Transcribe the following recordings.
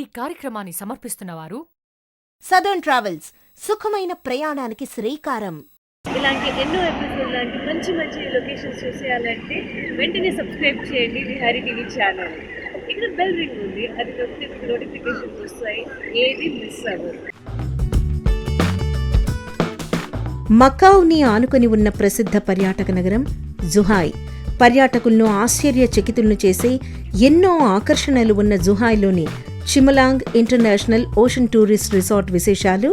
ఈ కార్యక్రమాన్ని సమర్పిస్తున్నవారు southern travels, సుఖమైన ప్రయాణానికి శ్రీకారం. ఇలాంటి ఎన్నో ఎపిసోడ్ లాంటి మంచి మంచి లొకేషన్స్ చూసేయాలంటే వెంటనే సబ్స్క్రైబ్ చేయండి విహారీ టీవీ ఛానల్. ఇక్కడ బెల్ రింగ్ ఉంది, అది నొక్కితే నోటిఫికేషన్స్ వస్తాయి, ఏది మిస్ అవ్వదు. మకావుని ఆనుకొని ఉన్న ప్రసిద్ధ పర్యాటక నగరం జుహాయ్. పర్యాటకులను ఆశ్చర్యచకితులను చేసే ఎన్నో ఆకర్షణలు ఉన్న జుహాయ్లోని చిమలాంగ్ ఇంటర్నేషనల్ ఓషన్ టూరిస్ట్ రిసార్ట్ విశేషాలు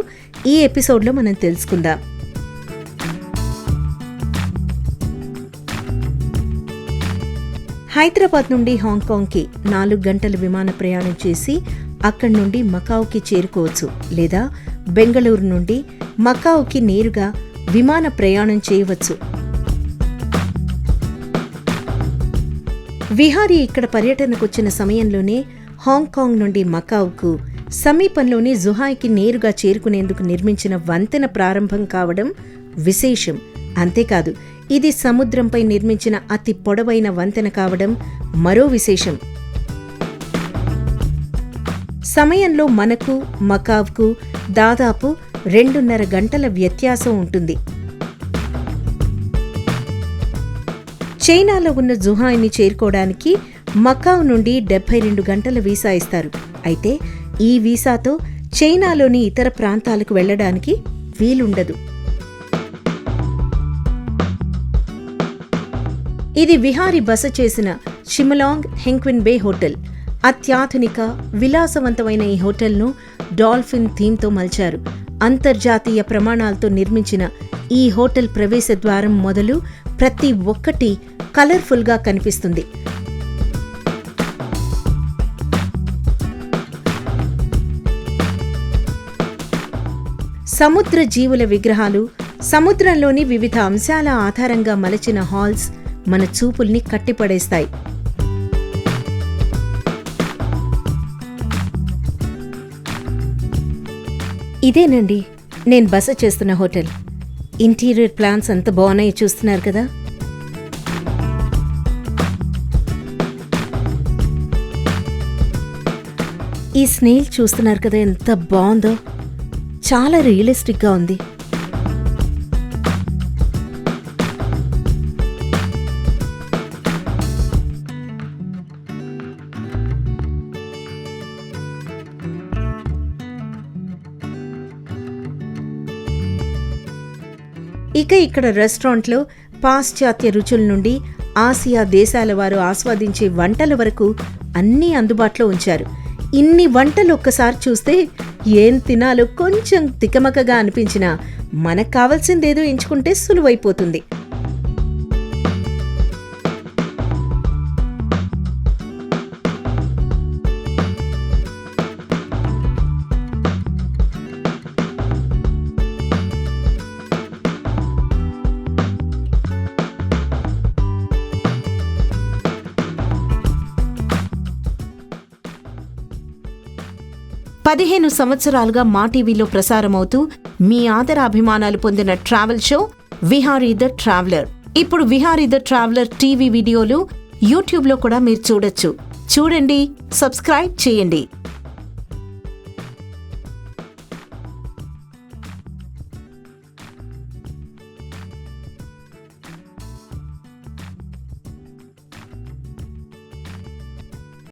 ఈ ఎపిసోడ్లో మనం తెలుసుకుందాం. హైదరాబాద్ నుండి హాంకాంగ్కి 4 గంటల విమాన ప్రయాణం చేసి అక్కడి నుండి మకావుకి చేరుకోవచ్చు, లేదా బెంగళూరు నుండి మకావుకి నేరుగా విమాన ప్రయాణం చేయవచ్చు. విహారీ ఇక్కడ పర్యటనకొచ్చిన సమయంలోనే హాంకాంగ్ నుండి మకావుకు సమీపంలోని జుహాయ్కి నేరుగా చేరుకునేందుకు నిర్మించిన వంతెన ప్రారంభం కావడం విశేషం. అంతేకాదు, ఇది సముద్రంపై నిర్మించిన అతి పొడవైన వంతెన కావడం మరో విశేషం. సమయంలో మనకు మకావ్కు దాదాపు 2.5 గంటల వ్యత్యాసం ఉంటుంది. చైనాలో ఉన్న జుహాయ్ని చేరుకోవడానికి మకావ్ నుండి 72 గంటల వీసా ఇస్తారు. అయితే ఈ వీసాతో చైనాలోని ఇతర ప్రాంతాలకు వెళ్లడానికి వీలుండదు. ఇది విహారీ బస చేసిన చిమలాంగ్ హెంక్విన్ బే హోటల్. అత్యాధునిక విలాసవంతమైన ఈ హోటల్ను డాల్ఫిన్ థీమ్తో మలిచారు. అంతర్జాతీయ ప్రమాణాలతో నిర్మించిన ఈ హోటల్ ప్రవేశ ద్వారం మొదలు ప్రతి ఒక్కటి కలర్ఫుల్గా కనిపిస్తుంది. సముద్ర జీవుల విగ్రహాలు, సముద్రంలోని వివిధ అంశాల ఆధారంగా మలచిన హాల్స్ మన చూపుల్ని కట్టిపడేస్తాయి. ఇదేనండి నేను బస చేస్తున్న హోటల్. ఇంటీరియర్ ప్లాన్స్ అంత బాగున్నాయి, చూస్తున్నారు కదా. ఈ స్నేల్ చూస్తున్నారు కదా, ఎంత బాగుందో. చాలా రియలిస్టిక్గా ఉంది. ఇక ఇక్కడ రెస్టారెంట్లో పాశ్చాత్య రుచుల నుండి ఆసియా దేశాల వారు ఆస్వాదించే వంటల వరకు అన్నీ అందుబాటులో ఉంచారు. ఇన్ని వంటలు ఒక్కసారి చూస్తే ఏం తినాలో కొంచెం తికమకగా అనిపించినా మనకు కావాల్సిందేదో ఎంచుకుంటే సులువైపోతుంది. పదిహేను సంవత్సరాలుగా మా టీవీలో ప్రసారమవుతూ మీ ఆదరాభిమానాలు పొందిన travel show Vihari the traveller. ఇప్పుడు విహారీ ద ట్రావెలర్ టీవీ వీడియోలు యూట్యూబ్లో కూడా మీరు చూడొచ్చు. చూడండి, సబ్స్క్రైబ్ చేయండి.